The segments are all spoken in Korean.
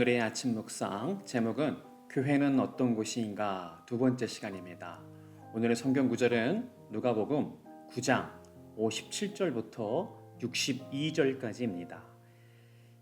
오늘의 아침 묵상 제목은 교회는 어떤 곳인가 두 번째 시간입니다. 오늘의 성경 구절은 누가복음 9장 57절부터 62절까지입니다.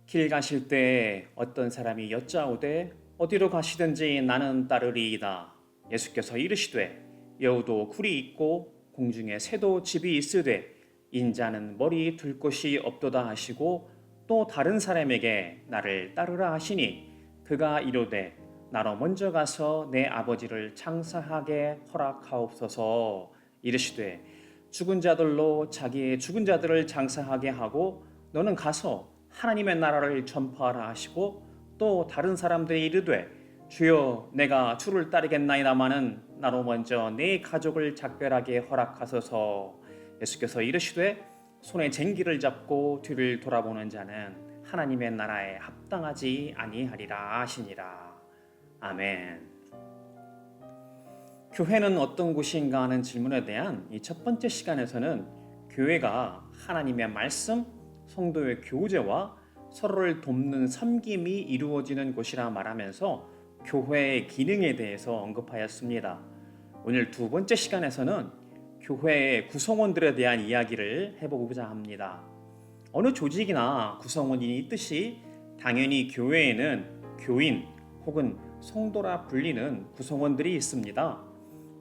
길 가실 때 어떤 사람이 여짜오되 어디로 가시든지 나는 따르리이다. 예수께서 이르시되 여우도 굴이 있고 공중에 새도 집이 있으되 인자는 머리 둘 곳이 없도다 하시고 또 다른 사람에게 나를 따르라 하시니 그가 이르되 나로 먼저 가서 내 아버지를 장사하게 허락하옵소서. 이르시되 죽은 자들로 자기의 죽은 자들을 장사하게 하고 너는 가서 하나님의 나라를 전파하라 하시고 또 다른 사람들이 이르되 주여 내가 주를 따르겠나이다마는 나로 먼저 내 가족을 작별하게 허락하소서. 예수께서 이르시되 손에 쟁기를 잡고 뒤를 돌아보는 자는 하나님의 나라에 합당하지 아니하리라 하시니라. 아멘. 교회는 어떤 곳인가 하는 질문에 대한 이 첫 번째 시간에서는 교회가 하나님의 말씀, 성도의 교제와 서로를 돕는 섬김이 이루어지는 곳이라 말하면서 교회의 기능에 대해서 언급하였습니다. 오늘 두 번째 시간에서는 교회의 구성원들에 대한 이야기를 해보고자 합니다. 어느 조직이나 구성원이 있듯이 당연히 교회에는 교인 혹은 성도라 불리는 구성원들이 있습니다.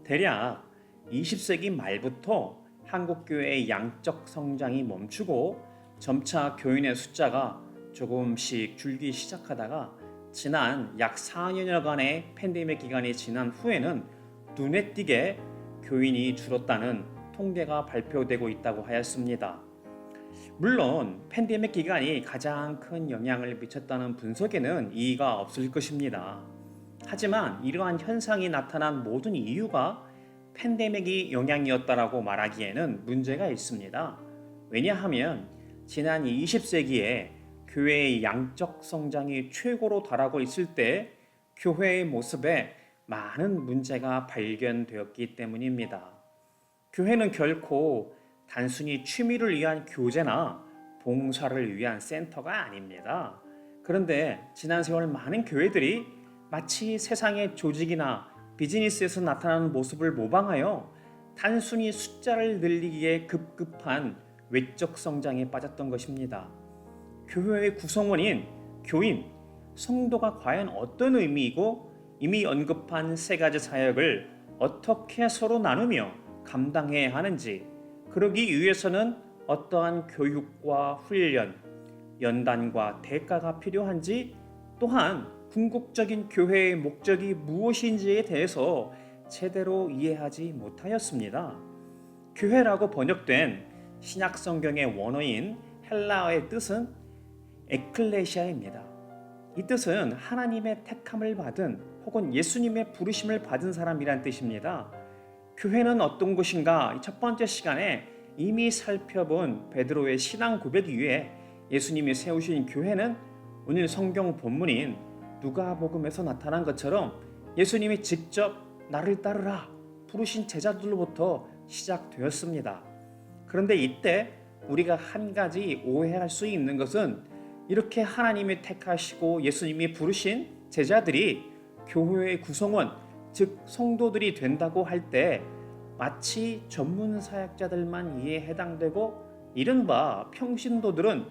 대략 20세기 말부터 한국교회의 양적 성장이 멈추고 점차 교인의 숫자가 조금씩 줄기 시작하다가 지난 약 4년여간의 팬데믹 기간이 지난 후에는 눈에 띄게 교인이 줄었다는 통계가 발표되고 있다고 하였습니다. 물론 팬데믹 기간이 가장 큰 영향을 미쳤다는 분석에는 이의가 없을 것입니다. 하지만 이러한 현상이 나타난 모든 이유가 팬데믹이 영향이었다라고 말하기에는 문제가 있습니다. 왜냐하면 지난 20세기에 교회의 양적 성장이 최고로 달하고 있을 때 교회의 모습에 많은 문제가 발견되었기 때문입니다. 교회는 결코 단순히 취미를 위한 교제나 봉사를 위한 센터가 아닙니다. 그런데 지난 세월 많은 교회들이 마치 세상의 조직이나 비즈니스에서 나타나는 모습을 모방하여 단순히 숫자를 늘리기에 급급한 외적 성장에 빠졌던 것입니다. 교회의 구성원인 교인, 성도가 과연 어떤 의미이고 이미 언급한 세 가지 사역을 어떻게 서로 나누며 감당해야 하는지, 그러기 위해서는 어떠한 교육과 훈련, 연단과 대가가 필요한지, 또한 궁극적인 교회의 목적이 무엇인지에 대해서 제대로 이해하지 못하였습니다. 교회라고 번역된 신약 성경의 원어인 헬라어의 뜻은 에클레시아입니다. 이 뜻은 하나님의 택함을 받은 혹은 예수님의 부르심을 받은 사람이란 뜻입니다. 교회는 어떤 곳인가? 첫 번째 시간에 이미 살펴본 베드로의 신앙 고백 이후에 예수님이 세우신 교회는 오늘 성경 본문인 누가복음에서 나타난 것처럼 예수님이 직접 나를 따르라 부르신 제자들로부터 시작되었습니다. 그런데 이때 우리가 한 가지 오해할 수 있는 것은 이렇게 하나님이 택하시고 예수님이 부르신 제자들이 교회의 구성원, 즉 성도들이 된다고 할 때 마치 전문 사역자들만 이에 해당되고 이른바 평신도들은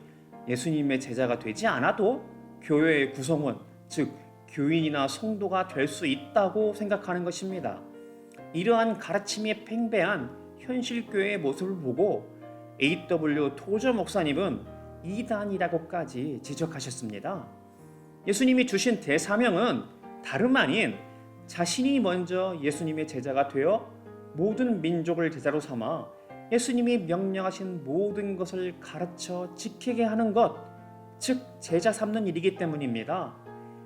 예수님의 제자가 되지 않아도 교회의 구성원, 즉 교인이나 성도가 될 수 있다고 생각하는 것입니다. 이러한 가르침이 팽배한 현실교회의 모습을 보고 A.W. 토저 목사님은 이단이라고까지 지적하셨습니다. 예수님이 주신 대사명은 다름 아닌 자신이 먼저 예수님의 제자가 되어 모든 민족을 제자로 삼아 예수님이 명령하신 모든 것을 가르쳐 지키게 하는 것, 즉 제자 삼는 일이기 때문입니다.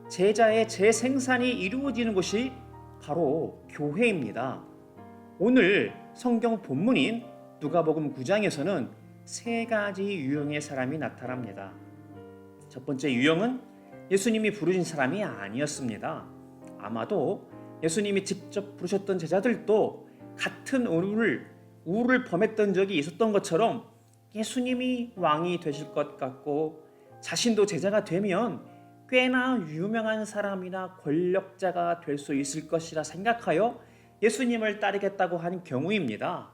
제자의 재생산이 이루어지는 곳이 바로 교회입니다. 오늘 성경 본문인 누가복음 9장에서는 세 가지 유형의 사람이 나타납니다. 첫 번째 유형은 예수님이 부르신 사람이 아니었습니다. 아마도 예수님이 직접 부르셨던 제자들도 같은 우를 범했던 적이 있었던 것처럼 예수님이 왕이 되실 것 같고 자신도 제자가 되면 꽤나 유명한 사람이나 권력자가 될 수 있을 것이라 생각하여 예수님을 따르겠다고 한 경우입니다.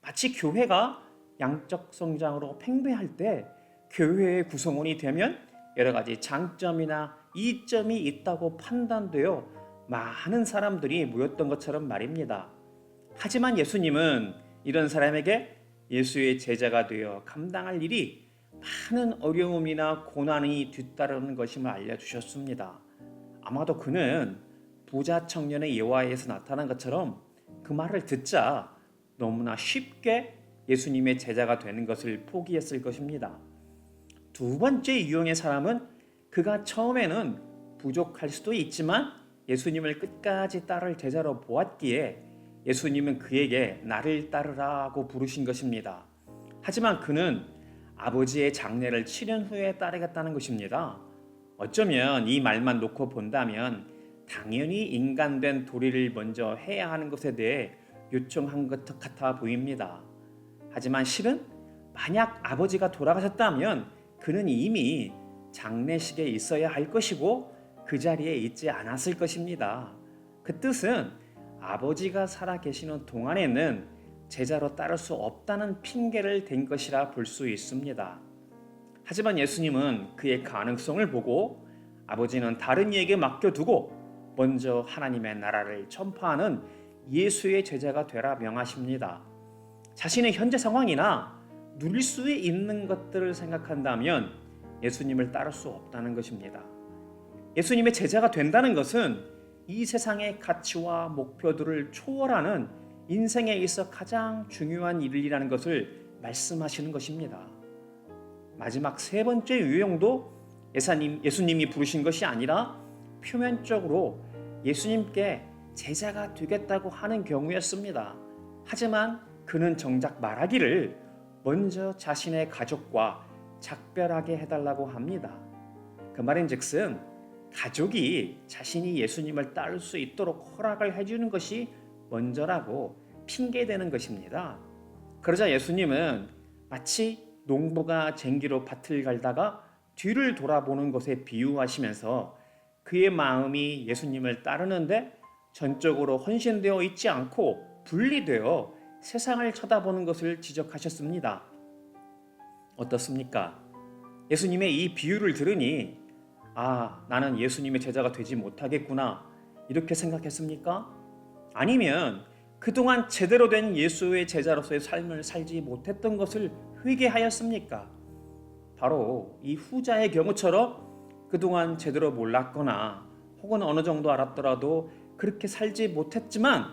마치 교회가 양적 성장으로 팽배할 때 교회의 구성원이 되면 여러 가지 장점이나 이점이 있다고 판단되어 많은 사람들이 모였던 것처럼 말입니다. 하지만 예수님은 이런 사람에게 예수의 제자가 되어 감당할 일이 많은 어려움이나 고난이 뒤따르는 것임을 알려주셨습니다. 아마도 그는 부자 청년의 예화에서 나타난 것처럼 그 말을 듣자 너무나 쉽게 예수님의 제자가 되는 것을 포기했을 것입니다. 두 번째 유형의 사람은 그가 처음에는 부족할 수도 있지만 예수님을 끝까지 따를 제자로 보았기에 예수님은 그에게 나를 따르라고 부르신 것입니다. 하지만 그는 아버지의 장례를 치른 후에 따르겠다는 것입니다. 어쩌면 이 말만 놓고 본다면 당연히 인간된 도리를 먼저 해야 하는 것에 대해 요청한 것 같아 보입니다. 하지만 실은 만약 아버지가 돌아가셨다면 그는 이미 장례식에 있어야 할 것이고 그 자리에 있지 않았을 것입니다. 그 뜻은 아버지가 살아계시는 동안에는 제자로 따를 수 없다는 핑계를 댄 것이라 볼 수 있습니다. 하지만 예수님은 그의 가능성을 보고 아버지는 다른 이에게 맡겨두고 먼저 하나님의 나라를 전파하는 예수의 제자가 되라 명하십니다. 자신의 현재 상황이나 누릴 수 있는 것들을 생각한다면 예수님을 따를 수 없다는 것입니다. 예수님의 제자가 된다는 것은 이 세상의 가치와 목표들을 초월하는 인생에 있어 가장 중요한 일이라는 것을 말씀하시는 것입니다. 마지막 세 번째 유형도 예수님이 부르신 것이 아니라 표면적으로 예수님께 제자가 되겠다고 하는 경우였습니다. 하지만 그는 정작 말하기를 먼저 자신의 가족과 작별하게 해달라고 합니다. 그 말인즉슨 가족이 자신이 예수님을 따를 수 있도록 허락을 해주는 것이 먼저라고 핑계대는 것입니다. 그러자 예수님은 마치 농부가 쟁기로 밭을 갈다가 뒤를 돌아보는 것에 비유하시면서 그의 마음이 예수님을 따르는데 전적으로 헌신되어 있지 않고 분리되어 세상을 쳐다보는 것을 지적하셨습니다. 어떻습니까? 예수님의 이 비유를 들으니 나는 예수님의 제자가 되지 못하겠구나 이렇게 생각했습니까? 아니면 그동안 제대로 된 예수의 제자로서의 삶을 살지 못했던 것을 회개하였습니까? 바로 이 후자의 경우처럼 그동안 제대로 몰랐거나 혹은 어느 정도 알았더라도 그렇게 살지 못했지만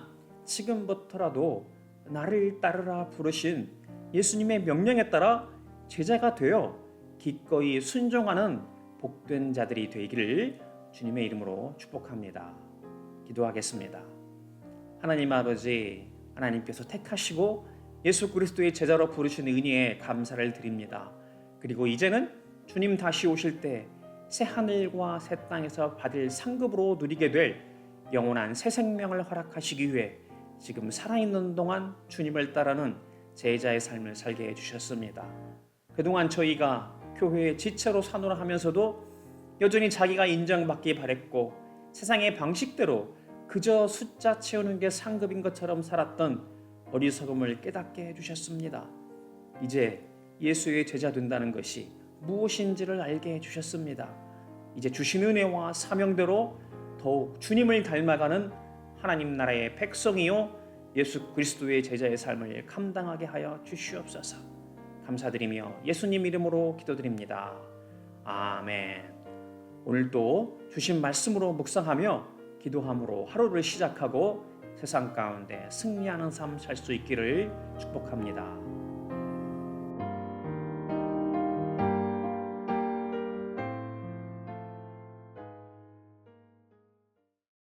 지금부터라도 나를 따르라 부르신 예수님의 명령에 따라 제자가 되어 기꺼이 순종하는 복된 자들이 되기를 주님의 이름으로 축복합니다. 기도하겠습니다. 하나님 아버지, 하나님께서 택하시고 예수 그리스도의 제자로 부르신 은혜에 감사를 드립니다. 그리고 이제는 주님 다시 오실 때 새 하늘과 새 땅에서 받을 상급으로 누리게 될 영원한 새 생명을 허락하시기 위해 지금 살아있는 동안 주님을 따르는 제자의 삶을 살게 해주셨습니다. 그동안 저희가 교회의 지체로 사노라 하면서도 여전히 자기가 인정받기 바랬고 세상의 방식대로 그저 숫자 채우는 게 상급인 것처럼 살았던 어리석음을 깨닫게 해주셨습니다. 이제 예수의 제자 된다는 것이 무엇인지를 알게 해주셨습니다. 이제 주신 은혜와 사명대로 더욱 주님을 닮아가는 하나님 나라의 백성이요 예수 그리스도의 제자의 삶을 감당하게 하여 주시옵소서. 감사드리며 예수님 이름으로 기도드립니다. 아멘. 오늘도 주신 말씀으로 묵상하며 기도함으로 하루를 시작하고 세상 가운데 승리하는 삶 살 수 있기를 축복합니다.